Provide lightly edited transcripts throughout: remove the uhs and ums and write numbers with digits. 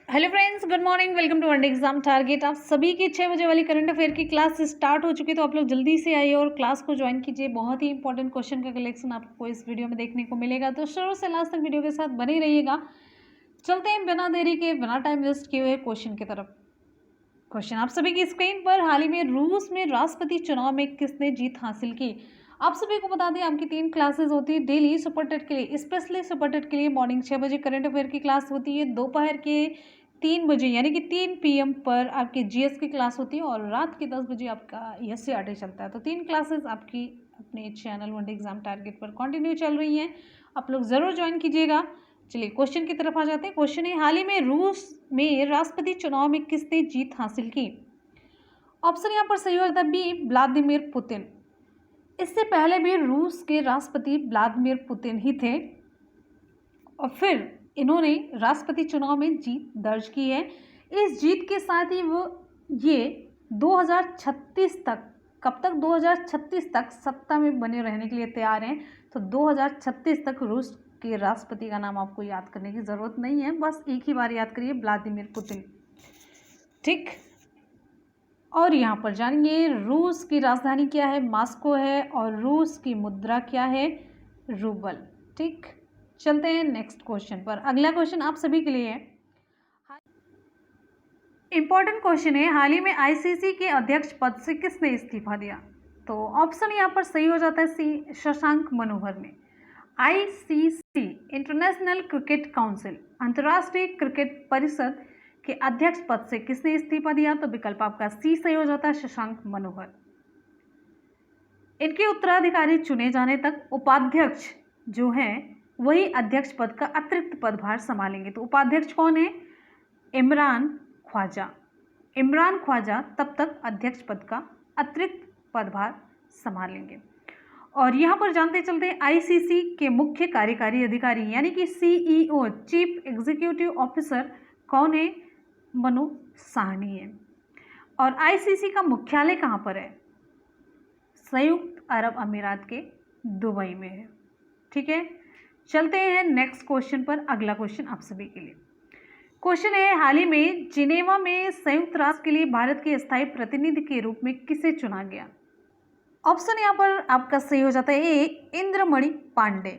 Hello friends, good morning. Welcome to one day exam target. आप सभी की 6 बजे वाली करंट अफेयर की क्लास स्टार्ट हो चुकी है, तो आप लोग जल्दी से आइए और क्लास को ज्वाइन कीजिए। बहुत ही इंपॉर्टेंट क्वेश्चन का कलेक्शन आपको इस वीडियो में देखने को मिलेगा, तो शुरू से लास्ट तक वीडियो के साथ बने रहिएगा। चलते हैं बिना देरी के, बिना टाइम वेस्ट किए हुए क्वेश्चन की तरफ। क्वेश्चन आप सभी की स्क्रीन पर। हाल ही में रूस में राष्ट्रपति चुनाव में किसने जीत हासिल की? आप सभी को बता दें, आपकी 3 क्लासेस होती है डेली सुपर टेट के लिए। स्पेशली सुपर टेट के लिए मॉर्निंग 6 बजे करंट अफेयर की क्लास होती है, दोपहर के 3 बजे यानी कि 3 PM पर आपकी जीएस की क्लास होती है, और रात के 10 बजे आपका एससीईआरटी चलता है। तो 3 क्लासेस आपकी अपने चैनल वनडे एग्जाम टारगेट पर कंटिन्यू चल रही हैं, आप लोग ज़रूर ज्वाइन कीजिएगा। चलिए क्वेश्चन की तरफ आ जाते हैं। क्वेश्चन है, हाल ही में रूस में राष्ट्रपति चुनाव में किसने जीत हासिल की? ऑप्शन यहाँ पर सही होता है बी, व्लादिमीर पुतिन। इससे पहले भी रूस के राष्ट्रपति व्लादिमीर पुतिन ही थे, और फिर इन्होंने राष्ट्रपति चुनाव में जीत दर्ज की है। इस जीत के साथ ही वो ये 2036 तक, कब तक? 2036 तक सत्ता में बने रहने के लिए तैयार हैं। तो 2036 तक रूस के राष्ट्रपति का नाम आपको याद करने की ज़रूरत नहीं है, बस एक ही बार याद करिए, व्लादिमीर पुतिन। ठीक, और यहाँ पर जानिए रूस की राजधानी क्या है? मॉस्को है। और रूस की मुद्रा क्या है? रूबल। ठीक, चलते हैं नेक्स्ट क्वेश्चन पर। अगला क्वेश्चन आप सभी के लिए है, इंपॉर्टेंट क्वेश्चन है, हाल ही में आईसीसी के अध्यक्ष पद से किसने इस्तीफा दिया? तो ऑप्शन यहाँ पर सही हो जाता है सी, शशांक मनोहर ने। आईसीसी इंटरनेशनल क्रिकेट काउंसिल, अंतर्राष्ट्रीय क्रिकेट परिषद के अध्यक्ष पद से किसने इस्तीफा दिया? तो विकल्प आपका सी सही हो जाता है, शशांक मनोहर। इनके उत्तराधिकारी चुने जाने तक उपाध्यक्ष जो हैं वही अध्यक्ष पद का अतिरिक्त पदभार संभालेंगे। तो उपाध्यक्ष कौन है? इमरान ख्वाजा। इमरान ख्वाजा तब तक अध्यक्ष पद का अतिरिक्त पदभार संभालेंगे। और यहाँ पर जानते चलते आईसीसी के मुख्य कार्यकारी अधिकारी यानी कि सीईओ, चीफ एग्जीक्यूटिव ऑफिसर कौन है? मनु साहनी है। और आईसीसी का मुख्यालय कहाँ पर है? संयुक्त अरब अमीरात के दुबई में है। ठीक है, चलते हैं नेक्स्ट क्वेश्चन पर। अगला क्वेश्चन आप सभी के लिए क्वेश्चन है, हाल ही में जिनेवा में संयुक्त राष्ट्र के लिए भारत के स्थायी प्रतिनिधि के रूप में किसे चुना गया? ऑप्शन यहाँ पर आपका सही हो जाता है ए, इंद्रमणि पांडे।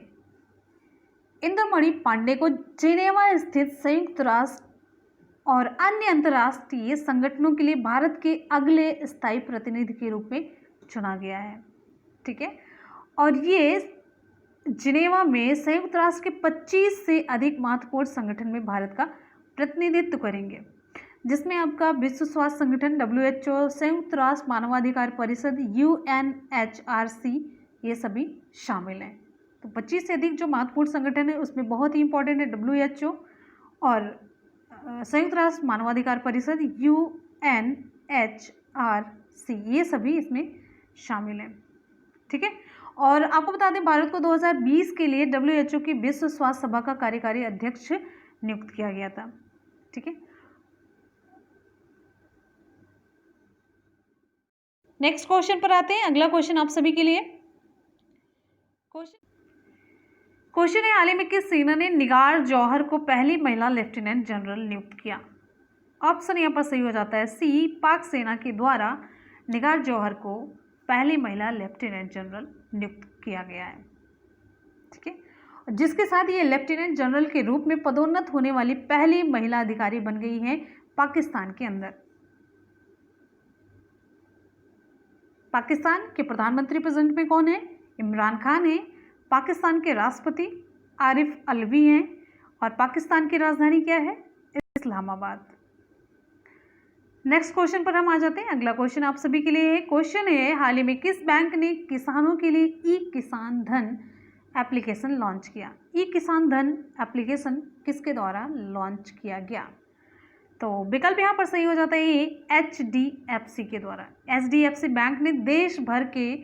इंद्रमणि पांडे को जिनेवा स्थित संयुक्त राष्ट्र और अन्य अंतर्राष्ट्रीय संगठनों के लिए भारत के अगले स्थायी प्रतिनिधि के रूप में चुना गया है। ठीक है, और ये जिनेवा में संयुक्त राष्ट्र के 25 से अधिक महत्वपूर्ण संगठन में भारत का प्रतिनिधित्व करेंगे, जिसमें आपका विश्व स्वास्थ्य संगठन WHO, संयुक्त राष्ट्र मानवाधिकार परिषद UNHRC, ये सभी शामिल हैं। तो 25 से अधिक जो महत्वपूर्ण संगठन है उसमें बहुत ही इंपॉर्टेंट है WHO और संयुक्त राष्ट्र मानवाधिकार परिषद UNHRC, ये सभी इसमें शामिल हैं। ठीक है, और आपको बता दें भारत को 2020 के लिए WHO की विश्व स्वास्थ्य सभा का कार्यकारी अध्यक्ष नियुक्त किया गया था। ठीक है, नेक्स्ट क्वेश्चन पर आते हैं। अगला क्वेश्चन आप सभी के लिए क्वेश्चन है, हाल ही में किस सेना ने निगार जौहर को पहली महिला लेफ्टिनेंट जनरल नियुक्त किया? ऑप्शन यहाँ पर सही हो जाता है सी, पाक सेना के द्वारा निगार जौहर को पहली महिला लेफ्टिनेंट जनरल नियुक्त किया गया है। ठीक है, जिसके साथ ये लेफ्टिनेंट जनरल के रूप में पदोन्नत होने वाली पहली महिला अधिकारी बन गई है पाकिस्तान के अंदर। पाकिस्तान के प्रधानमंत्री प्रेजेंट में कौन है? इमरान खान है। पाकिस्तान के राष्ट्रपति आरिफ अलवी हैं, और पाकिस्तान की राजधानी क्या है? इस्लामाबाद। नेक्स्ट क्वेश्चन पर हम आ जाते हैं। अगला क्वेश्चन आप सभी के लिए है, क्वेश्चन है, हाल ही में किस बैंक ने किसानों के लिए ई किसान धन एप्लीकेशन लॉन्च किया? ई किसान धन एप्लीकेशन किसके द्वारा लॉन्च किया गया? तो विकल्प यहाँ पर सही हो जाता है HDFC के द्वारा। HDFC बैंक ने देश भर के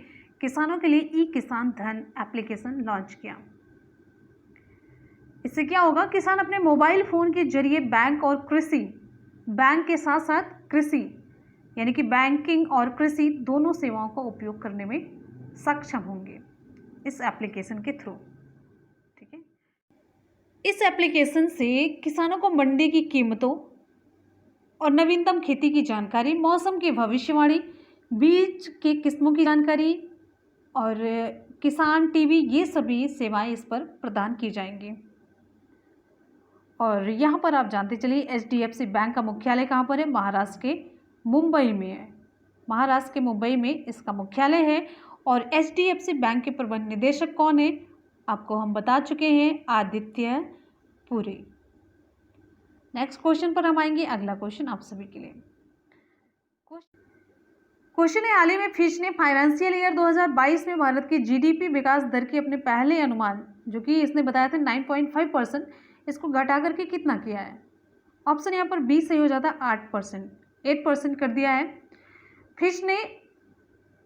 किसानों के लिए ई किसान धन एप्लीकेशन लॉन्च किया। इससे क्या होगा? किसान अपने मोबाइल फ़ोन के जरिए बैंक और कृषि, बैंक के साथ साथ कृषि यानी कि बैंकिंग और कृषि दोनों सेवाओं का उपयोग करने में सक्षम होंगे इस एप्लीकेशन के थ्रू। ठीक है, इस एप्लीकेशन से किसानों को मंडी की कीमतों, और नवीनतम खेती की जानकारी, मौसम की भविष्यवाणी, बीज के किस्मों की जानकारी और किसान टीवी, ये सभी सेवाएं इस पर प्रदान की जाएंगी। और यहाँ पर आप जानते चलिए HDFC बैंक का मुख्यालय कहाँ पर है? महाराष्ट्र के मुंबई में है। महाराष्ट्र के मुंबई में इसका मुख्यालय है। और HDFC बैंक के प्रबंध निदेशक कौन है? आपको हम बता चुके हैं, आदित्य पुरी। नेक्स्ट क्वेश्चन पर हम आएंगे। अगला क्वेश्चन आप सभी के लिए क्वेश्चन है, हाल ही में फिच ने फाइनेंशियल ईयर 2022 में भारत की GDP विकास दर के अपने पहले अनुमान, जो कि इसने बताया था 9.5%, इसको घटा करके कितना किया है? ऑप्शन यहाँ पर बी सही हो जाता है 8% कर दिया है। फिच ने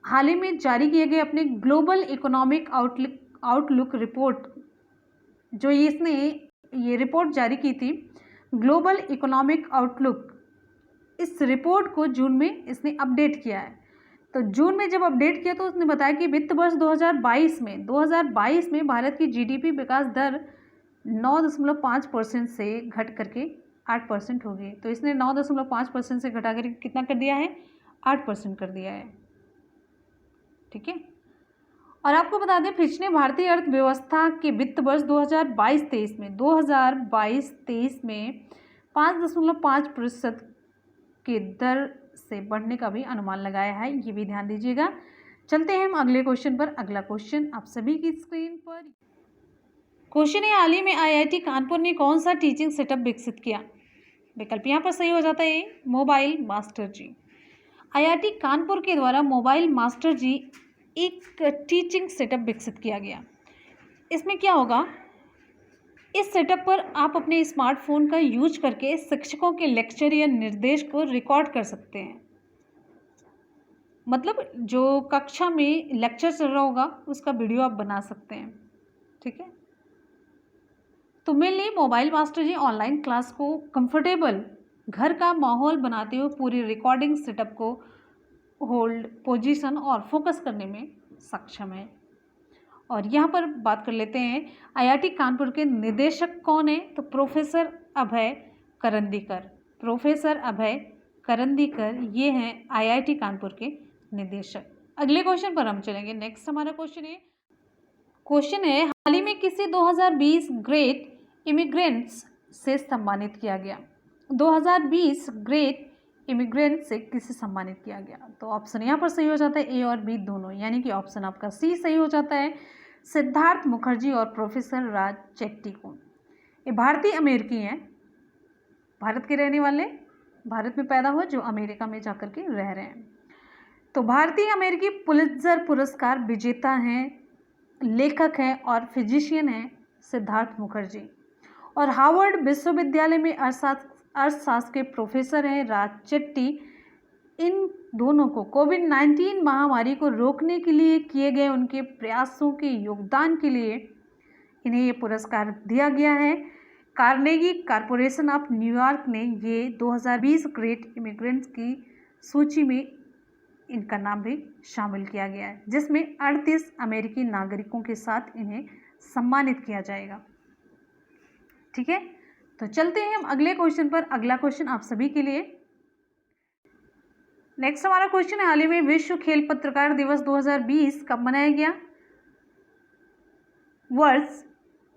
हाल ही में जारी किए गए अपने ग्लोबल इकोनॉमिक आउटलुक रिपोर्ट, जो इसने ये रिपोर्ट जारी की थी, ग्लोबल इकोनॉमिक आउटलुक, इस रिपोर्ट को जून में इसने अपडेट किया है। तो जून में जब अपडेट किया तो उसने बताया कि वित्त वर्ष 2022 में भारत की GDP विकास दर 9.5% से घट करके 8% हो गई। तो इसने 9.5% से घटा करके कितना कर दिया है? 8% कर दिया है। ठीक है। और आपको बता दें, फिच ने भारतीय अर्थव्यवस्था के वित्त वर्ष 2022-23 में 5.5% के दर से बढ़ने का भी अनुमान लगाया है। ये भी ध्यान दीजिएगा। चलते हैं हम अगले क्वेश्चन पर। अगला क्वेश्चन आप सभी की स्क्रीन पर। क्वेश्चन है, हाल ही में IIT कानपुर ने कौन सा टीचिंग सेटअप विकसित किया? विकल्प यहाँ पर सही हो जाता है मोबाइल मास्टर जी। IIT कानपुर के द्वारा मोबाइल मास्टर जी एक टीचिंग सेटअप विकसित किया गया। इसमें क्या होगा? इस सेटअप पर आप अपने स्मार्टफोन का यूज करके शिक्षकों के लेक्चर या निर्देश को रिकॉर्ड कर सकते हैं। मतलब जो कक्षा में लेक्चर चल रहा होगा उसका वीडियो आप बना सकते हैं। ठीक है। तो मेनली मोबाइल मास्टर जी ऑनलाइन क्लास को कंफर्टेबल घर का माहौल बनाते हुए पूरी रिकॉर्डिंग सेटअप को होल्ड, पोजीशन और फोकस करने में सक्षम है। और यहाँ पर बात कर लेते हैं, IIT कानपुर के निदेशक कौन है? तो प्रोफेसर अभय करंदीकर ये हैं IIT कानपुर के निदेशक। अगले क्वेश्चन पर हम चलेंगे। नेक्स्ट हमारा क्वेश्चन है, हाल ही में किसी 2020 ग्रेट इमिग्रेंट्स से सम्मानित किया गया? 2020 ग्रेट इमिग्रेंट से किसे सम्मानित किया गया? तो ऑप्शन यहाँ पर सही हो जाता है A और B दोनों, यानी कि ऑप्शन आपका C सही हो जाता है, सिद्धार्थ मुखर्जी और प्रोफेसर राज चेट्टी को। ये भारतीय अमेरिकी हैं, भारत के रहने वाले, भारत में पैदा हुए, जो अमेरिका में जाकर के रह रहे हैं। तो भारतीय अमेरिकी पुलित्जर पुरस्कार विजेता हैं, लेखक हैं और फिजिशियन हैं सिद्धार्थ मुखर्जी। और हार्वर्ड विश्वविद्यालय में अर्थशास्त्र के प्रोफेसर हैं राज चेट्टी। इन दोनों को कोविड-19 महामारी को रोकने के लिए किए गए उनके प्रयासों के योगदान के लिए इन्हें ये पुरस्कार दिया गया है। कार्नेगी कॉरपोरेशन ऑफ न्यूयॉर्क ने ये 2020 ग्रेट इमिग्रेंट्स की सूची में इनका नाम भी शामिल किया गया है, जिसमें 38 अमेरिकी नागरिकों के साथ इन्हें सम्मानित किया जाएगा। ठीक है। तो चलते हैं हम अगले क्वेश्चन पर। अगला क्वेश्चन आप सभी के लिए। नेक्स्ट हमारा क्वेश्चन है, हाल ही में विश्व खेल पत्रकार दिवस 2020 कब मनाया गया? World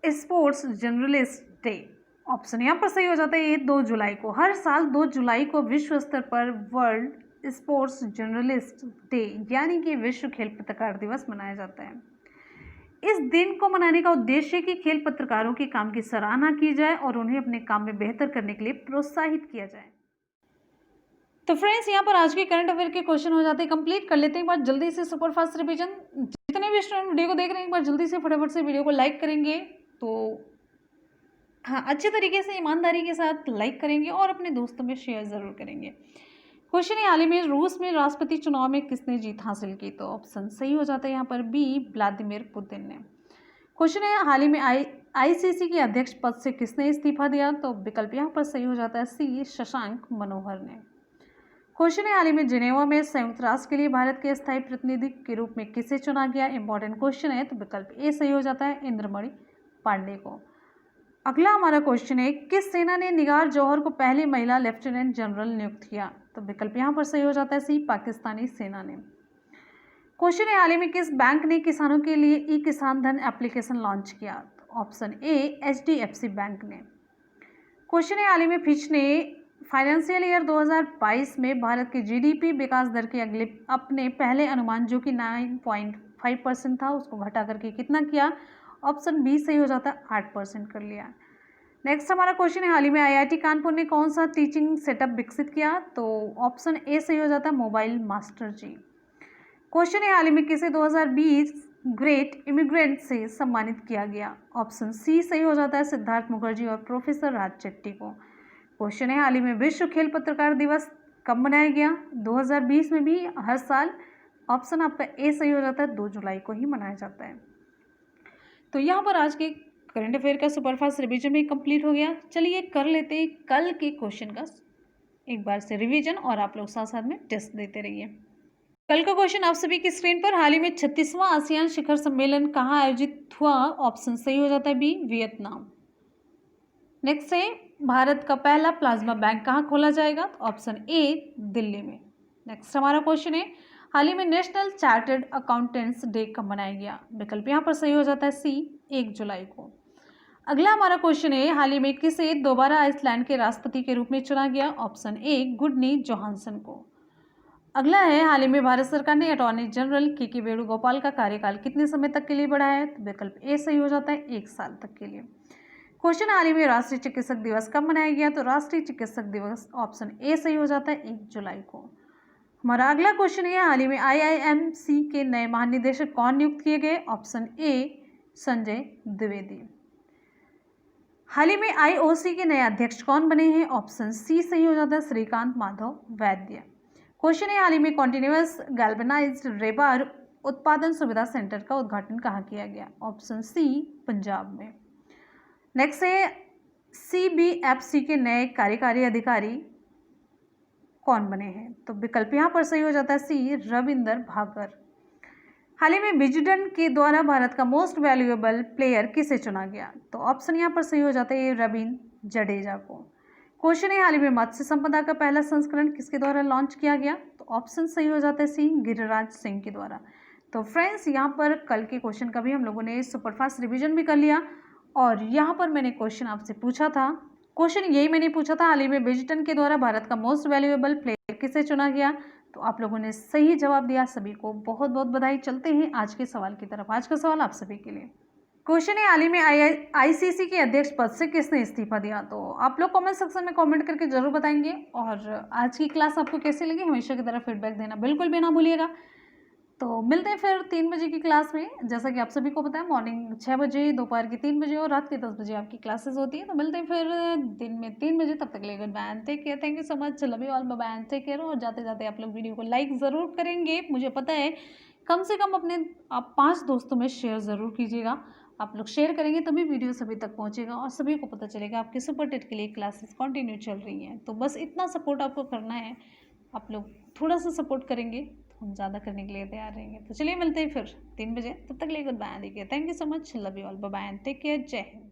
sports journalist day. Option यहाँ पर सही हो जाता है ये 2 जुलाई को। हर साल 2 जुलाई को विश्व स्तर पर वर्ल्ड स्पोर्ट्स जर्नलिस्ट डे यानी कि विश्व खेल पत्रकार दिवस मनाया जाता है। इस दिन को मनाने का उद्देश्य है कि खेल पत्रकारों के काम की सराहना की जाए और उन्हें अपने काम में बेहतर करने के लिए प्रोत्साहित किया जाए। तो फ्रेंड्स, यहाँ पर आज के करंट अफेयर के क्वेश्चन हो जाते हैं कंप्लीट। कर लेते हैं एक बार जल्दी से सुपरफास्ट रिवीजन। जितने भी स्टूडेंट वीडियो को देख रहे हैं एक बार जल्दी से फटाफट से वीडियो को लाइक करेंगे, तो हाँ अच्छे तरीके से ईमानदारी के साथ लाइक करेंगे और अपने दोस्तों में शेयर ज़रूर करेंगे। क्वेश्चन है, हाल ही में रूस में राष्ट्रपति चुनाव में किसने जीत हासिल की? तो ऑप्शन सही हो जाता है यहाँ पर बी, व्लादिमीर पुतिन ने। क्वेश्चन है, हाल ही में ICC के अध्यक्ष पद से किसने इस्तीफा दिया? तो विकल्प यहाँ पर सही हो जाता है सी, शशांक मनोहर ने। क्वेश्चन है, हाल ही में जिनेवा में संयुक्त राष्ट्र के लिए भारत के स्थायी प्रतिनिधि के रूप में किसे चुना गया? इंपॉर्टेंट क्वेश्चन है, तो विकल्प ए सही हो जाता है इंद्रमणि पांडे को। अगला हमारा क्वेश्चन है, किस सेना ने निगार जौहर को पहली महिला लेफ्टिनेंट जनरल नियुक्त किया? तो विकल्प यहाँ पर सही हो जाता है सी, पाकिस्तानी सेना ने। क्वेश्चन है, हाल ही में किस बैंक ने किसानों के लिए ई किसान धन एप्लीकेशन लॉन्च किया? तो ऑप्शन ए, HDFC बैंक ने। क्वेश्चन है, हाल ही में फिच ने फाइनेंशियल ईयर 2022 में भारत की GDP विकास दर के अपने पहले अनुमान जो कि 9.5% था उसको घटा करके कितना किया? ऑप्शन बी सही हो जाता है, 8% कर लिया। नेक्स्ट हमारा क्वेश्चन है, हाल ही में IIT कानपुर ने कौन सा टीचिंग सेटअप विकसित किया? तो ऑप्शन ए सही हो जाता है, मोबाइल मास्टर जी। क्वेश्चन है, हाल ही में किसे 2020 ग्रेट इमिग्रेंट से सम्मानित किया गया? ऑप्शन सी सही हो जाता है, सिद्धार्थ मुखर्जी और प्रोफेसर राज चेट्टी को। क्वेश्चन है, हाल ही में विश्व खेल पत्रकार दिवस कब मनाया गया? 2020 में भी हर साल। ऑप्शन आपका ए सही हो जाता है, 2 जुलाई को ही मनाया जाता है। तो यहाँ पर आज के करंट अफेयर का सुपरफास्ट रिवीजन भी कंप्लीट हो गया। चलिए कर लेते हैं कल के क्वेश्चन का एक बार से रिवीजन, और आप लोग साथ साथ में टेस्ट देते रहिए। कल का क्वेश्चन आप सभी की स्क्रीन पर, हाल ही में 36वां आसियान शिखर सम्मेलन कहाँ आयोजित हुआ? ऑप्शन सही हो जाता है बी, वियतनाम। नेक्स्ट है, भारत का पहला प्लाज्मा बैंक कहाँ खोला जाएगा? ऑप्शन ए, दिल्ली में। नेक्स्ट हमारा क्वेश्चन है, हाल ही में नेशनल चार्टर्ड अकाउंटेंट्स डे कब मनाया गया? विकल्प यहाँ पर सही हो जाता है सी, 1 जुलाई को। अगला हमारा क्वेश्चन है, हाल ही में किसे दोबारा आइसलैंड के राष्ट्रपति के रूप में चुना गया? ऑप्शन ए, गुडनी जोहानसन को। अगला है, हाल ही में भारत सरकार ने अटॉर्नी जनरल के वेणुगोपाल का कार्यकाल कितने समय तक के लिए बढ़ाया है? तो विकल्प ए सही हो जाता है, 1 साल तक के लिए। क्वेश्चन, हाल ही में राष्ट्रीय चिकित्सक दिवस कब मनाया गया? तो राष्ट्रीय चिकित्सक दिवस ऑप्शन ए सही हो जाता है, 1 जुलाई को। हमारा अगला क्वेश्चन है, हाल ही में IIMC के नए महानिदेशक कौन नियुक्त किए गए? Option A, Sanjay Dwivedi. हाल ही में IOC के नए अध्यक्ष कौन बने हैं? ऑप्शन सी सही हो जाता है, श्रीकांत माधव वैद्य। क्वेश्चन है, हाल ही में कॉन्टिन्यूअस गैल्वेनाइज्ड रेबार उत्पादन सुविधा सेंटर का उद्घाटन कहाँ किया गया? ऑप्शन सी, पंजाब में। नेक्स्ट है, CBFC के नए कार्यकारी अधिकारी कौन बने हैं? तो विकल्प यहाँ पर सही हो जाता है सी, रविंदर भाकर। हाल ही में विजडन के द्वारा भारत का मोस्ट वैल्यूएबल प्लेयर किसे चुना गया? तो ऑप्शन यहाँ पर सही हो जाता है, रविंद्र जडेजा को। क्वेश्चन है, हाल ही में मत्स्य संपदा का पहला संस्करण किसके द्वारा लॉन्च किया गया? तो ऑप्शन सही हो जाता है सी, गिरिराज सिंह के द्वारा। तो फ्रेंड्स, यहाँ पर कल के क्वेश्चन का भी हम लोगों ने सुपरफास्ट रिवीजन भी कर लिया, और यहाँ पर मैंने क्वेश्चन आपसे पूछा था, क्वेश्चन यही मैंने पूछा था, हाल ही में विजडन के द्वारा भारत का मोस्ट वैल्यूएबल प्लेयर किसे चुना गया? तो आप लोगों ने सही जवाब दिया, सभी को बहुत बहुत बधाई। चलते हैं आज के सवाल की तरफ। आज का सवाल आप सभी के लिए क्वेश्चन है, हाल ही में ICC के अध्यक्ष पद से किसने इस्तीफा दिया? तो आप लोग कमेंट सेक्शन में कमेंट करके जरूर बताएंगे। और आज की क्लास आपको कैसी लगी, हमेशा की तरह फीडबैक देना बिल्कुल भी ना भूलिएगा। तो मिलते हैं फिर 3 बजे की क्लास में। जैसा कि आप सभी को पता है, मॉर्निंग 6 बजे, दोपहर की 3 बजे और रात के 10 बजे आपकी क्लासेस होती है। तो मिलते हैं फिर दिन में 3 बजे। तब तक ले good bye, take care, thank you so much, love you all, bye bye, take care. और जाते जाते आप लोग वीडियो को लाइक ज़रूर करेंगे, मुझे पता है, कम से कम अपने आप 5 दोस्तों में शेयर ज़रूर कीजिएगा। आप लोग शेयर करेंगे तभी वीडियो सभी तक पहुँचेगा और सभी को पता चलेगा आपके सुपर टेट के लिए क्लासेस कंटिन्यू चल रही हैं। तो बस इतना सपोर्ट आपको करना है, आप लोग थोड़ा सा सपोर्ट करेंगे तो हम ज़्यादा करने के लिए तैयार रहेंगे। तो चलिए मिलते हैं फिर 3 बजे, तब तक लिए गुड बाय, देखिए, thank you so much, love you all, bye bye, take care, जय हिंद।